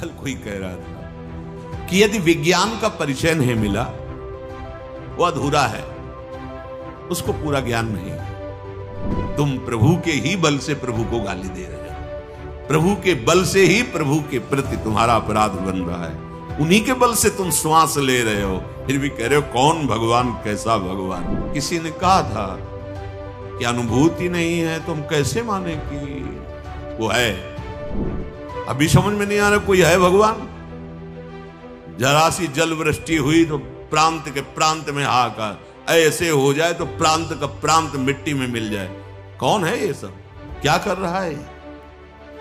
कल कोई कह रहा था कि यदि विज्ञान का परिचय नहीं मिला वो अधूरा है, उसको पूरा ज्ञान नहीं है। तुम प्रभु के ही बल से प्रभु को गाली दे रहे हो, प्रभु के बल से ही प्रभु के प्रति तुम्हारा अपराध बन रहा है, उन्हीं के बल से तुम श्वास ले रहे हो, फिर भी कह रहे हो कौन भगवान, कैसा भगवान। किसी ने कहा था कि अनुभूति नहीं है तो हम कैसे माने कि वो है। अभी समझ में नहीं आ रहा कोई है भगवान। जरा सी जल वृष्टि हुई तो प्रांत के प्रांत में हाहाकार, ऐसे हो जाए तो प्रांत का प्रांत मिट्टी में मिल जाए। कौन है ये सब, क्या कर रहा है?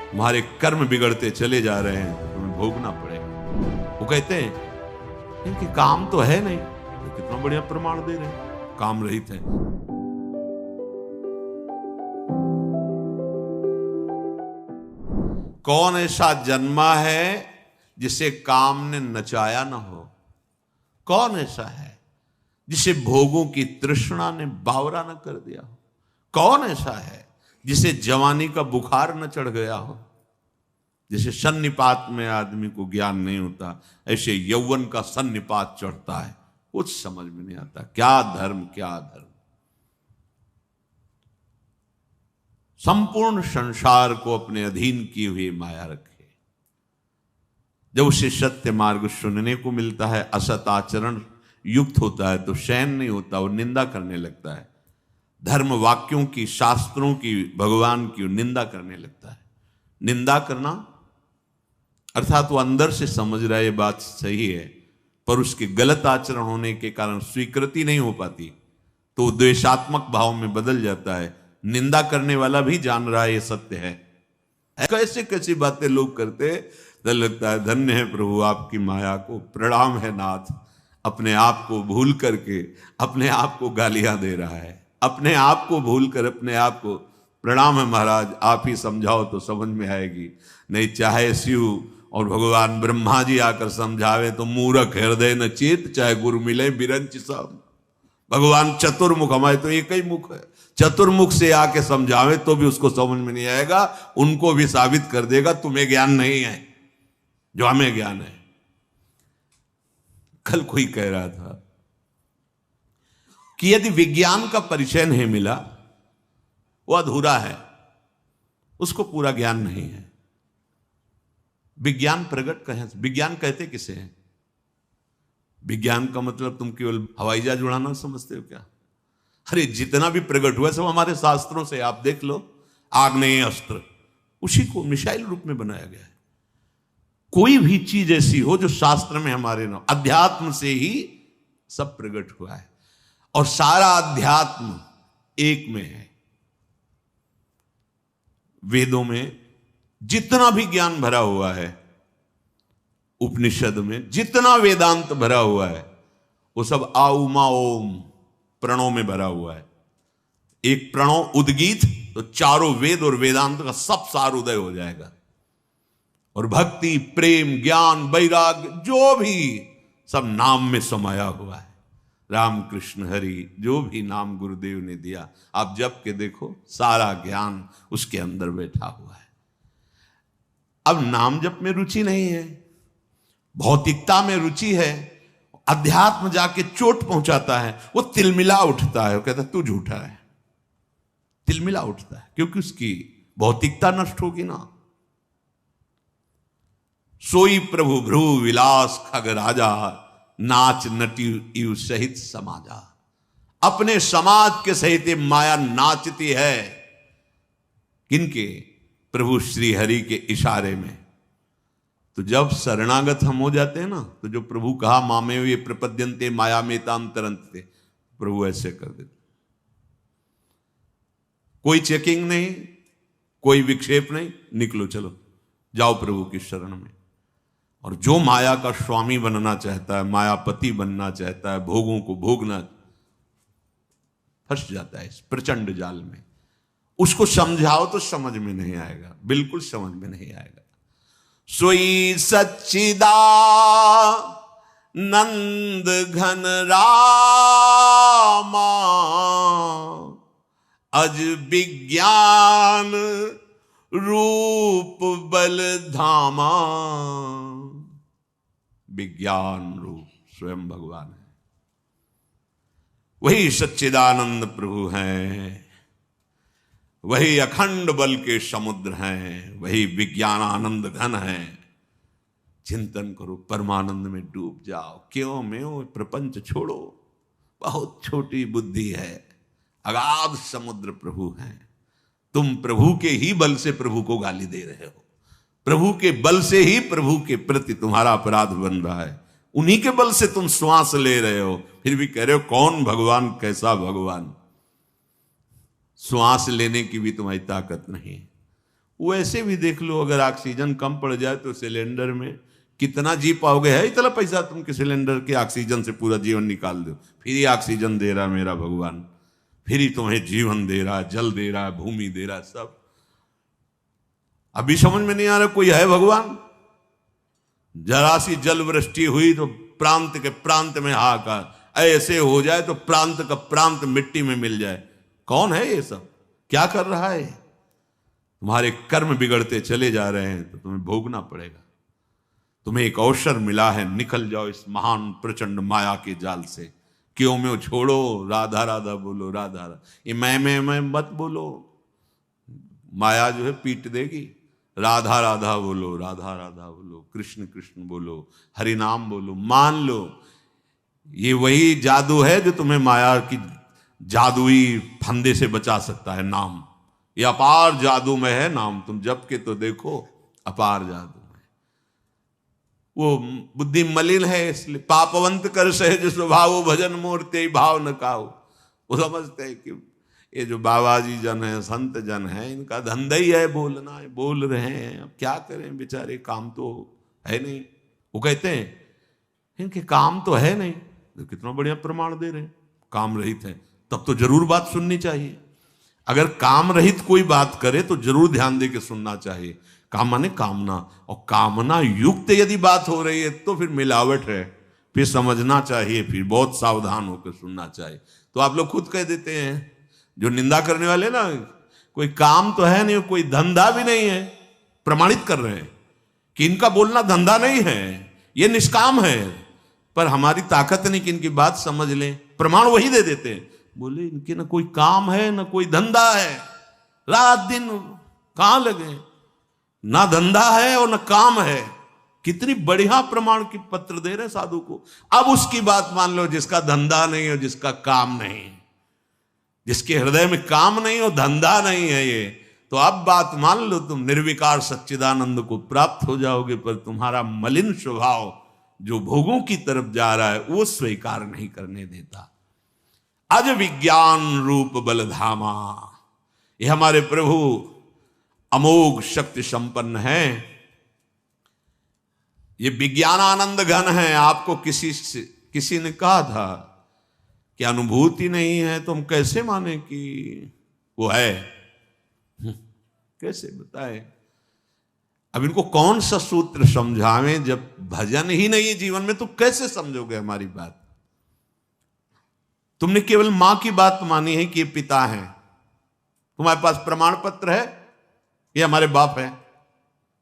हमारे कर्म बिगड़ते चले जा रहे हैं तो तुम्हें भोगना पड़ेगा। वो कहते हैं इनके काम तो है नहीं, तो कितना बढ़िया प्रमाण दे रहे हैं, काम रहित है। कौन ऐसा जन्मा है जिसे काम ने नचाया ना हो? कौन ऐसा है जिसे भोगों की तृष्णा ने बावरा न कर दिया हो? कौन ऐसा है जिसे जवानी का बुखार न चढ़ गया हो? जैसे सन्निपात में आदमी को ज्ञान नहीं होता, ऐसे यौवन का सन्निपात चढ़ता है, कुछ समझ में नहीं आता। क्या धर्म, क्या धर्म। संपूर्ण संसार को अपने अधीन किए हुए माया रखे। जब उसे सत्य मार्ग सुनने को मिलता है, असत आचरण युक्त होता है तो शयन नहीं होता, वो निंदा करने लगता है। धर्म वाक्यों की, शास्त्रों की, भगवान की निंदा करने लगता है। निंदा करना अर्थात वो अंदर से समझ रहा है ये बात सही है, पर उसके गलत आचरण होने के कारण स्वीकृति नहीं हो पाती तो द्वेषात्मक भाव में बदल जाता है। निंदा करने वाला भी जान रहा है ये सत्य है। कैसे कैसी बातें लोग करते, तो लगता है धन्य है प्रभु आपकी माया को, प्रणाम है नाथ। अपने आप को भूल करके अपने आप को गालियां दे रहा है, अपने आप को भूल कर अपने आप को। प्रणाम है महाराज, आप ही समझाओ तो समझ में आएगी, नहीं चाहे शिव और भगवान ब्रह्मा जी आकर समझावे तो मूर्ख हृदय न चेत, चाहे गुरु मिले बिरंच सब। भगवान चतुर्मुख, हमारे तो एक ही मुख है, चतुर्मुख से आके समझावे तो भी उसको समझ में नहीं आएगा, उनको भी साबित कर देगा तुम्हें ज्ञान नहीं है जो हमें ज्ञान है। कल कोई कह रहा था कि यदि विज्ञान का परिचय नहीं मिला वो अधूरा है, उसको पूरा ज्ञान नहीं है। विज्ञान प्रकट कहें, विज्ञान कहते किसे हैं? विज्ञान का मतलब तुम केवल हवाई जहाज उड़ाना समझते हो क्या? अरे जितना भी प्रकट हुआ सब हमारे शास्त्रों से, आप देख लो। आग्नेय अस्त्र उसी को मिसाइल रूप में बनाया गया है। कोई भी चीज ऐसी हो जो शास्त्र में हमारे ना, अध्यात्म से ही सब प्रकट हुआ है और सारा अध्यात्म एक में है। वेदों में जितना भी ज्ञान भरा हुआ है, उपनिषद में जितना वेदांत भरा हुआ है, वो सब आ उमा ओम प्रणव में भरा हुआ है। एक प्रणव उद्गीत तो चारों वेद और वेदांत का सब सार उदय हो जाएगा। और भक्ति, प्रेम, ज्ञान, वैराग्य जो भी सब नाम में समाया हुआ है। राम कृष्ण हरि जो भी नाम गुरुदेव ने दिया, आप जप के देखो, सारा ज्ञान उसके अंदर बैठा हुआ है। अब नाम जप में रुचि नहीं है, भौतिकता में रुचि है, अध्यात्म जाके चोट पहुंचाता है, वो तिलमिला उठता है, वो कहता है तू झूठा है। तिलमिला उठता है क्योंकि उसकी भौतिकता नष्ट होगी ना। सोई प्रभु भ्रू विलास खग राजा, नाच नटी यु सहित समाजा। अपने समाज के सहित माया नाचती है, किनके? प्रभु श्री हरि के इशारे में। तो जब शरणागत हम हो जाते हैं ना, तो जो प्रभु कहा मामे ये प्रपद्यन्ते माया में ताम तरंते, प्रभु ऐसे कर देते। कोई चेकिंग नहीं, कोई विक्षेप नहीं, निकलो चलो जाओ प्रभु की शरण में। और जो माया का स्वामी बनना चाहता है, मायापति बनना चाहता है, भोगों को भोगना, फंस जाता है इस प्रचंड जाल में। उसको समझाओ तो समझ में नहीं आएगा, बिल्कुल समझ में नहीं आएगा। सोई सच्चिदा नंद घन रामा, अज विज्ञान रूप बल धामा। विज्ञान रूप स्वयं भगवान है, वही सच्चिदानंद प्रभु हैं, वही अखंड बल के समुद्र हैं, वही विज्ञान आनंद घन है। चिंतन करो, परमानंद में डूब जाओ। क्यों में प्रपंच छोड़ो, बहुत छोटी बुद्धि है, अगाध समुद्र प्रभु हैं। तुम प्रभु के ही बल से प्रभु को गाली दे रहे हो, प्रभु के बल से ही प्रभु के प्रति तुम्हारा अपराध बन रहा है, उन्हीं के बल से तुम श्वास ले रहे हो, फिर भी कह रहे हो कौन भगवान, कैसा भगवान। श्वास लेने की भी तुम्हारी ताकत नहीं। वैसे भी देख लो, अगर ऑक्सीजन कम पड़ जाए तो सिलेंडर में कितना जी पाओगे? है इतना पैसा तुम के सिलेंडर के ऑक्सीजन से पूरा जीवन निकाल दो। फिर ही ऑक्सीजन दे रहा मेरा भगवान, फिर ही तुम्हें जीवन दे रहा, जल दे रहा, भूमि दे रहा, सब। अभी समझ में नहीं आ रहा कोई है भगवान? जरा सी जल वृष्टि हुई तो प्रांत के प्रांत में हाहाकार, ऐसे हो जाए तो प्रांत का प्रांत मिट्टी में मिल जाए। कौन है ये सब? क्या कर रहा है? तुम्हारे कर्म बिगड़ते चले जा रहे हैं तो तुम्हें भोगना पड़ेगा। तुम्हें एक अवसर मिला है, निकल जाओ इस महान प्रचंड माया के जाल से। क्यों में छोड़ो, राधा राधा बोलो, राधा राधा। ये मैं मत बोलो, माया जो है पीट देगी। राधा राधा बोलो, राधा राधा बोलो, कृष्ण कृष्ण बोलो, हरि नाम बोलो। मान लो ये वही जादू है जो तुम्हें माया की जादुई फंदे से बचा सकता है। नाम ये अपार जादू में है नाम। तुम जप के तो देखो, अपार जादू में। वो बुद्धि मलिन है इसलिए पापवंत कर सहज स्वभाव, भजन मूर्ति भाव न काऊ। वो समझते हैं कि ये जो बाबा जी जन है, संत जन है, इनका धंधा ही है बोलना है, बोल रहे हैं। अब क्या करें बेचारे, काम तो है नहीं। वो कहते हैं इनके काम तो है नहीं, तो कितना बढ़िया प्रमाण दे रहे हैं, काम रहित है। तब तो जरूर बात सुननी चाहिए। अगर काम रहित कोई बात करे तो जरूर ध्यान दे के सुनना चाहिए। काम माने कामना, और कामना युक्त यदि बात हो रही है तो फिर मिलावट है, फिर समझना चाहिए, फिर बहुत सावधान होकर सुनना चाहिए। तो आप लोग खुद कह देते हैं, जो निंदा करने वाले ना, कोई काम तो है नहीं, कोई धंधा भी नहीं है, प्रमाणित कर रहे हैं कि इनका बोलना धंधा नहीं है, ये निष्काम है। पर हमारी ताकत नहीं कि इनकी बात समझ लें, प्रमाण वही दे देते हैं। बोले इनके ना कोई काम है ना कोई धंधा है, रात दिन कहां लगे, ना धंधा है और ना काम है। कितनी बढ़िया प्रमाण की पत्र दे रहे साधु को। अब उसकी बात मान लो, जिसका धंधा नहीं और जिसका काम नहीं, जिसके हृदय में काम नहीं और धंधा नहीं है ये, तो अब बात मान लो तुम निर्विकार सच्चिदानंद को प्राप्त हो जाओगे। पर तुम्हारा मलिन स्वभाव जो भोगों की तरफ जा रहा है वो स्वीकार नहीं करने देता। अज विज्ञान रूप बलधामा, ये हमारे प्रभु अमोघ शक्ति संपन्न है, ये विज्ञान आनंद घन है। आपको किसी ने कहा था कि अनुभूति नहीं है, तो हम कैसे माने कि वो है? कैसे बताए? अब इनको कौन सा सूत्र समझावें? जब भजन ही नहीं है जीवन में तो कैसे समझोगे हमारी बात? तुमने केवल मां की बात मानी है कि ये पिता हैं, तुम्हारे पास प्रमाण पत्र है ये हमारे बाप है?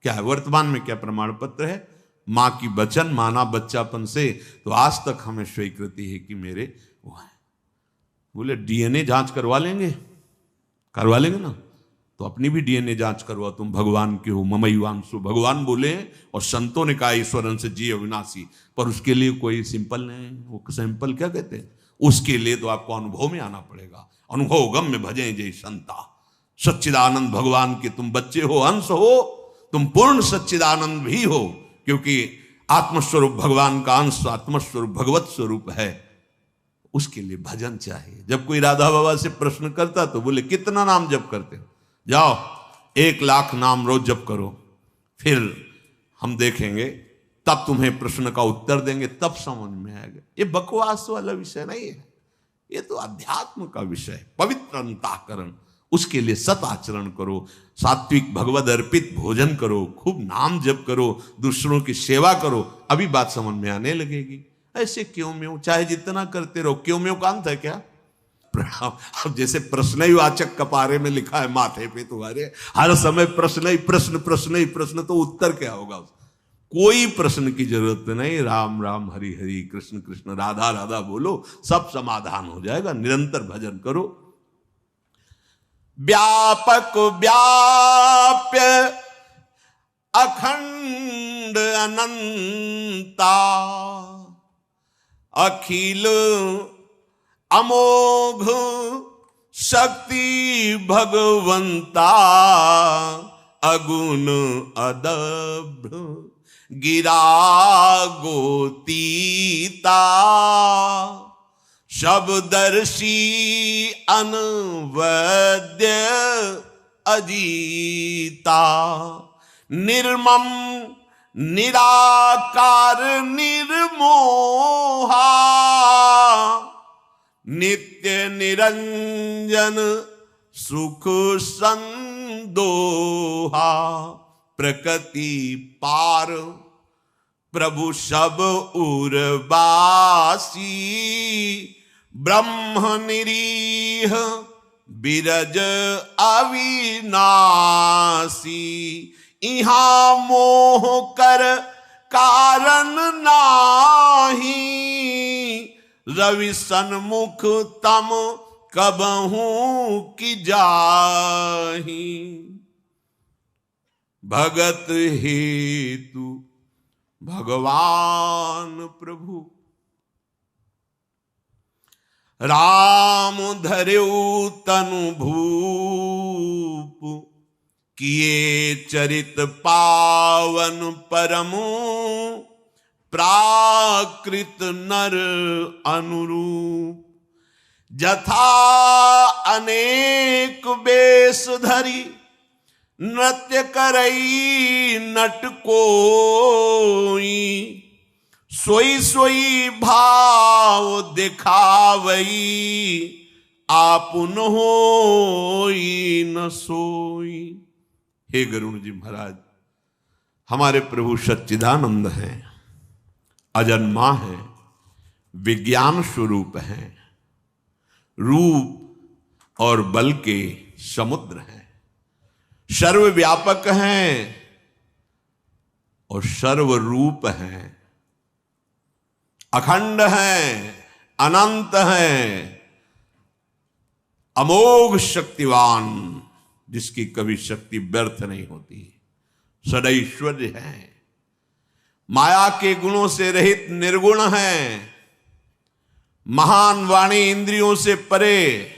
क्या है वर्तमान में? क्या प्रमाण पत्र है? मां की वचन माना बच्चापन से, तो आज तक हमें स्वीकृति है कि मेरे वो है। बोले डीएनए जांच करवा लेंगे ना, तो अपनी भी डीएनए जांच करवा, तुम भगवान के हो, ममैवांशु। भगवान बोले और संतों ने कहा ईश्वरन से जी अविनाशी, पर उसके लिए कोई सिंपल नहीं। वो सिंपल क्या कहते हैं? उसके लिए तो आपको अनुभव में आना पड़ेगा। अनुभव गम में भजे जय संता। सच्चिदानंद भगवान के तुम बच्चे हो, अंश हो, तुम पूर्ण सच्चिदानंद भी हो, क्योंकि आत्मस्वरूप भगवान का अंश, आत्मस्वरूप भगवत स्वरूप है। उसके लिए भजन चाहिए। जब कोई राधा बाबा से प्रश्न करता तो बोले कितना नाम जप करते हो? जाओ 1,00,000 नाम रोज जप करो, फिर हम देखेंगे, तब तुम्हें प्रश्न का उत्तर देंगे, तब समझ में आएगा। ये बकवास वाला विषय नहीं है, ये तो अध्यात्म का विषय, पवित्र अंतःकरण। उसके लिए सत आचरण करो, सात्विक भगवद अर्पित भोजन करो, खूब नाम जप करो, दूसरों की सेवा करो, अभी बात समझ में आने लगेगी। ऐसे क्यों में, चाहे जितना करते रहो, क्यों में का अंत है क्या? प्रणाम। अब जैसे प्रश्न ही वाचक कपारे में लिखा है माथे पे तुम्हारे, हर समय प्रश्न ही प्रश्न, प्रश्न ही प्रश्न, तो उत्तर क्या होगा? कोई प्रश्न की जरूरत नहीं। राम राम हरि हरि, कृष्ण कृष्ण राधा राधा बोलो, सब समाधान हो जाएगा। निरंतर भजन करो। व्यापक व्याप्य अखंड अनंता, अखिल अमोघ शक्ति भगवंता, अगुण अदभ्र गिरा गोतीता, शब्दर्षि अनवद्य अजीता, निर्मम निराकार निर्मोहा, नित्य निरंजन सुख संदोहा, प्रकृति पार प्रभु सब उर्वासी, ब्रह्म निरीह बिरज अविनाशी, इहाँ मोह कर कारण नाही, रवि सन्मुख तम कबहू की जाही, भगत हेतु भगवान प्रभु, राम धर्यु तनु भूप, किए चरित पावन परमु, प्राकृत नर अनुरूप, जथा अनेक वेश धरी, नृत्य करई नट कोई, सोई सोई भाव दिखावई, आपुन होई न सोई। हे गरुण जी महाराज, हमारे प्रभु सच्चिदानंद हैं, अजन्मा है, विज्ञान स्वरूप है, रूप और बल के समुद्र हैं, सर्वव्यापक हैं और सर्वरूप हैं, अखंड हैं, अनंत हैं, अमोघ शक्तिवान, जिसकी कभी शक्ति व्यर्थ नहीं होती, सदैश्वर्य है, माया के गुणों से रहित निर्गुण है, महान वाणी इंद्रियों से परे,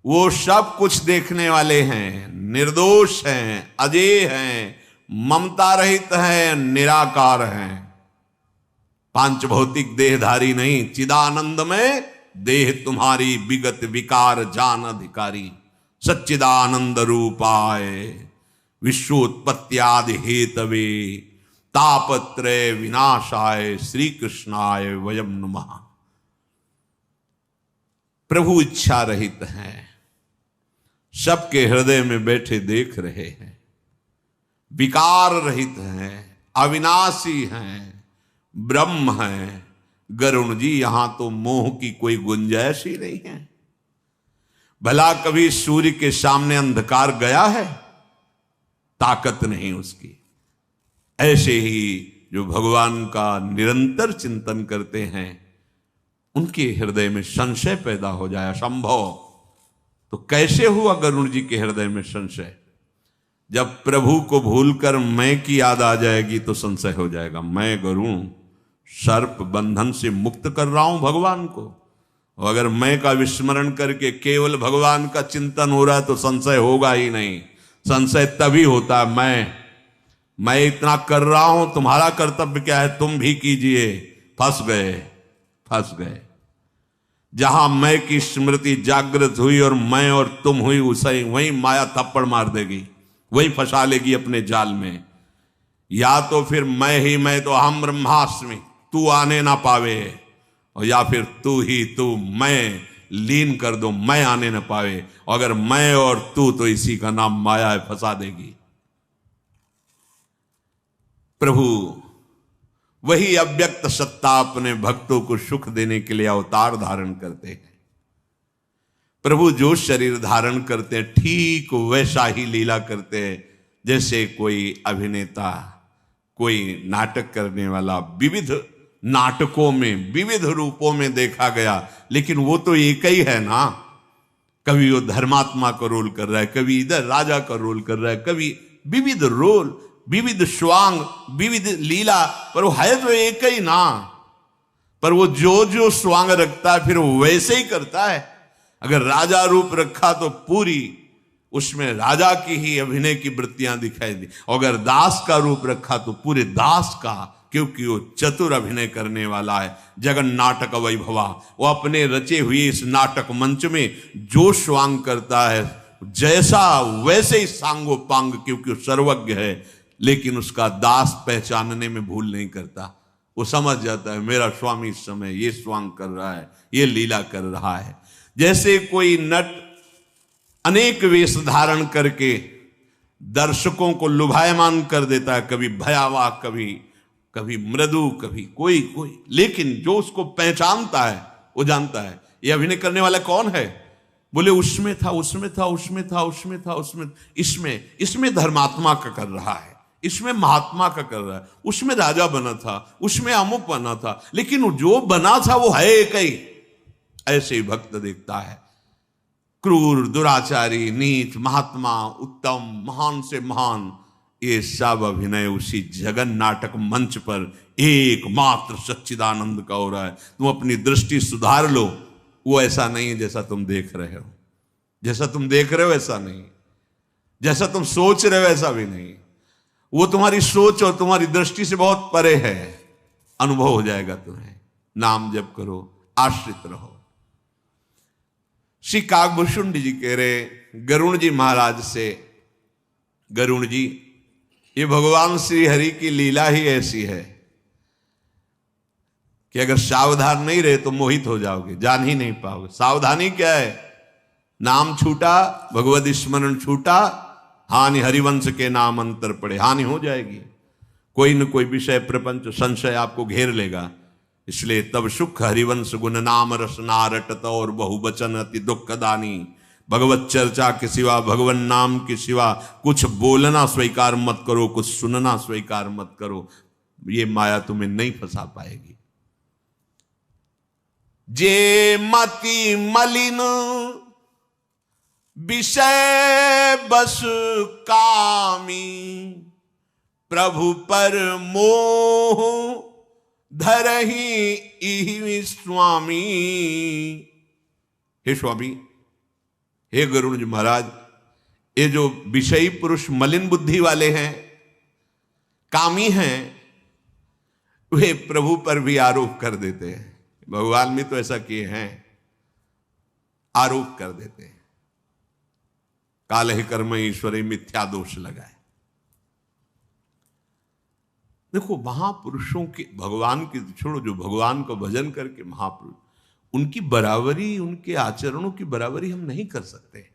वो सब कुछ देखने वाले हैं, निर्दोष हैं, अजेय हैं, ममता रहित हैं, निराकार हैं, पांच भौतिक देहधारी नहीं, चिदानंद में देह तुम्हारी, विगत विकार जान अधिकारी, सच्चिदानंद रूपाय विश्वोत्पत्त्यादि हेतवे, तापत्रय विनाशाय श्री कृष्णाय वयम नमः। प्रभु इच्छा रहित हैं, सबके हृदय में बैठे देख रहे हैं, विकार रहित हैं, अविनाशी हैं, ब्रह्म हैं। गरुण जी, यहां तो मोह की कोई गुंजाइश ही नहीं है। भला कभी सूर्य के सामने अंधकार गया है? ताकत नहीं उसकी। ऐसे ही जो भगवान का निरंतर चिंतन करते हैं, उनके हृदय में संशय पैदा हो जाए असंभव। तो कैसे हुआ गरुड़ जी के हृदय में संशय? जब प्रभु को भूलकर मैं की याद आ जाएगी तो संशय हो जाएगा। मैं गरुड़ सर्प बंधन से मुक्त कर रहा हूं भगवान को, और अगर मैं का विस्मरण करके केवल भगवान का चिंतन हो रहा है तो संशय होगा ही नहीं। संशय तभी होता है मैं इतना कर रहा हूं, तुम्हारा कर्तव्य क्या है, तुम भी कीजिए। फंस गए। जहां मैं की स्मृति जागृत हुई और मैं और तुम हुई, उसे वही माया थप्पड़ मार देगी, वही फंसा लेगी अपने जाल में। या तो फिर मैं तो हम ब्रह्मास्मि, तू आने ना पावे, और या फिर तू ही तू मैं लीन कर दो, मैं आने ना पावे। अगर मैं और तू, तो इसी का नाम माया है, फंसा देगी। प्रभु वही अव्यक्त सत्ता अपने भक्तों को सुख देने के लिए अवतार धारण करते हैं। प्रभु जो शरीर धारण करते हैं ठीक वैसा ही लीला करते हैं जैसे कोई अभिनेता, कोई नाटक करने वाला। विविध नाटकों में विविध रूपों में देखा गया, लेकिन वो तो एक ही है ना। कभी वो धर्मात्मा का रोल कर रहा है, कभी इधर राजा का रोल कर रहा है, कभी विविध रोल, विविध स्वांग, विविध लीला, पर वो है तो एक ही ना। पर वो जो जो स्वांग रखता है फिर वो वैसे ही करता है। अगर राजा रूप रखा तो पूरी उसमें राजा की ही अभिनय की वृत्तियां दिखाई दी, और अगर दास का रूप रखा तो पूरे दास का, क्योंकि वो चतुर अभिनय करने वाला है। जगन नाटक वैभवा, वो अपने रचे हुए इस नाटक मंच में जो स्वांग करता है जैसा वैसे ही सांगो पांग, क्योंकि वो सर्वज्ञ है। लेकिन उसका दास पहचानने में भूल नहीं करता, वो समझ जाता है मेरा स्वामी इस समय ये स्वांग कर रहा है, ये लीला कर रहा है। जैसे कोई नट अनेक वेश धारण करके दर्शकों को लुभायमान कर देता है, कभी भयावह, कभी मृदु, कभी कोई, लेकिन जो उसको पहचानता है वो जानता है ये अभिनय करने वाला कौन है। बोले उसमें था, उसमें था, उसमें था, उसमें था, उसमें, इसमें धर्मात्मा का कर रहा है, इसमें महात्मा का कर रहा है, उसमें राजा बना था, उसमें अमुक बना था, लेकिन जो बना था वो है एक ही। ऐसे ही भक्त देखता है क्रूर, दुराचारी, नीच, महात्मा, उत्तम, महान से महान, ये सब अभिनय उसी जगन नाटक मंच पर एकमात्र सच्चिदानंद का हो रहा है। तुम अपनी दृष्टि सुधार लो, वो ऐसा नहीं है जैसा तुम देख रहे हो। जैसा तुम देख रहे हो ऐसा नहीं, जैसा तुम सोच रहे हो ऐसा भी नहीं। वो तुम्हारी सोच और तुम्हारी दृष्टि से बहुत परे है। अनुभव हो जाएगा तुम्हें। नाम जप करो, आश्रित रहो। श्री काकभूषुंड जी कह रहे गरुण जी महाराज से, गरुण जी ये भगवान श्री हरि की लीला ही ऐसी है कि अगर सावधान नहीं रहे तो मोहित हो जाओगे, जान ही नहीं पाओगे। सावधानी क्या है? नाम छूटा, भगवत स्मरण छूटा, हानि हरिवंश के नाम अंतर पड़े, हानि हो जाएगी। कोई न कोई विषय, प्रपंच, संशय आपको घेर लेगा। इसलिए तब सुख हरिवंश गुण नाम रसना रटत और बहुवचन अति दुखदानी। भगवत चर्चा के सिवा, भगवान नाम के सिवा कुछ बोलना स्वीकार मत करो, कुछ सुनना स्वीकार मत करो। ये माया तुम्हें नहीं फंसा पाएगी। जे मति मलिन विषय बस कामी, प्रभु पर मोह धरहि इहि स्वामी। हे स्वामी, हे गरुण जी महाराज, ये जो विषयी पुरुष मलिन बुद्धि वाले हैं, कामी हैं, वे प्रभु पर भी आरोप कर देते हैं। भगवान भी तो ऐसा किए हैं, आरोप कर देते हैं। काले कर्म ईश्वरे मिथ्या दोष लगाए। देखो महापुरुषों के, भगवान की छोड़ो, जो भगवान को भजन करके महापुरुष, उनकी बराबरी, उनके आचरणों की बराबरी हम नहीं कर सकते।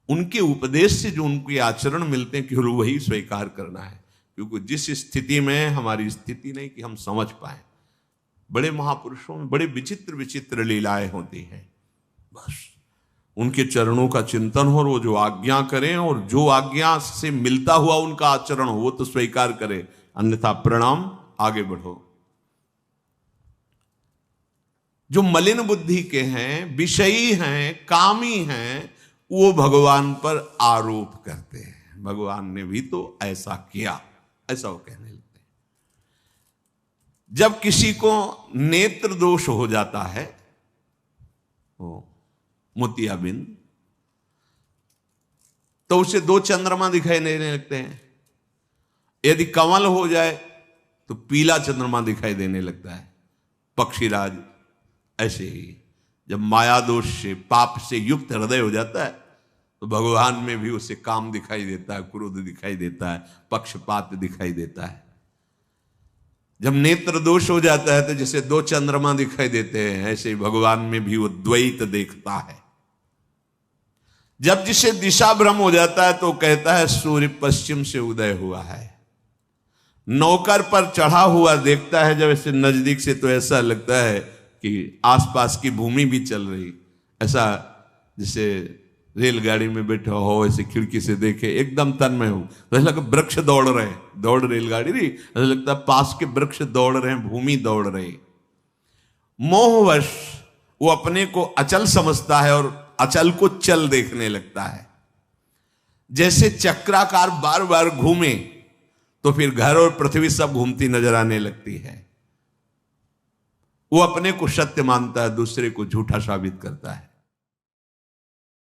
उनके उपदेश से जो उनके आचरण मिलते हैं केवल वही स्वीकार करना है, क्योंकि जिस स्थिति में हमारी स्थिति नहीं कि हम समझ पाए। बड़े महापुरुषों में बड़े विचित्र विचित्र लीलाएं होती हैं। बस उनके चरणों का चिंतन हो और वो जो आज्ञा करें और जो आज्ञा से मिलता हुआ उनका आचरण हो वो तो स्वीकार करे, अन्यथा प्रणाम, आगे बढ़ो। जो मलिन बुद्धि के हैं, विषयी हैं, कामी हैं, वो भगवान पर आरोप करते हैं। भगवान ने भी तो ऐसा किया, ऐसा वो कहने लगते हैं। जब किसी को नेत्र दोष हो जाता है, मोतियाबिंद, तो उसे दो चंद्रमा दिखाई देने लगते हैं। यदि कमल हो जाए तो पीला चंद्रमा दिखाई देने लगता है। पक्षीराज ऐसे ही जब माया दोष से, पाप से युक्त हृदय हो जाता है तो भगवान में भी उसे काम दिखाई देता है, क्रोध दिखाई देता है, पक्षपात दिखाई देता है। जब नेत्र दोष हो जाता है तो जैसे दो चंद्रमा दिखाई देते हैं, ऐसे ही भगवान में भी वो द्वैत देखता है। जब जिसे दिशा भ्रम हो जाता है तो कहता है सूर्य पश्चिम से उदय हुआ है। नौकर पर चढ़ा हुआ देखता है जब ऐसे नजदीक से तो ऐसा लगता है कि आसपास की भूमि भी चल रही। ऐसा जैसे रेलगाड़ी में बैठे हो, ऐसे खिड़की से देखे, एकदम तन्मय हो, तो ऐसा लगता वृक्ष दौड़ रहे, दौड़ रेलगाड़ी नहीं, ऐसा लगता है पास के वृक्ष दौड़ रहे हैं, भूमि दौड़ रही। मोहवश वो अपने को अचल समझता है और अचल को चल देखने लगता है। जैसे चक्राकार बार बार घूमे तो फिर घर और पृथ्वी सब घूमती नजर आने लगती है। वो अपने को सत्य मानता है, दूसरे को झूठा साबित करता है।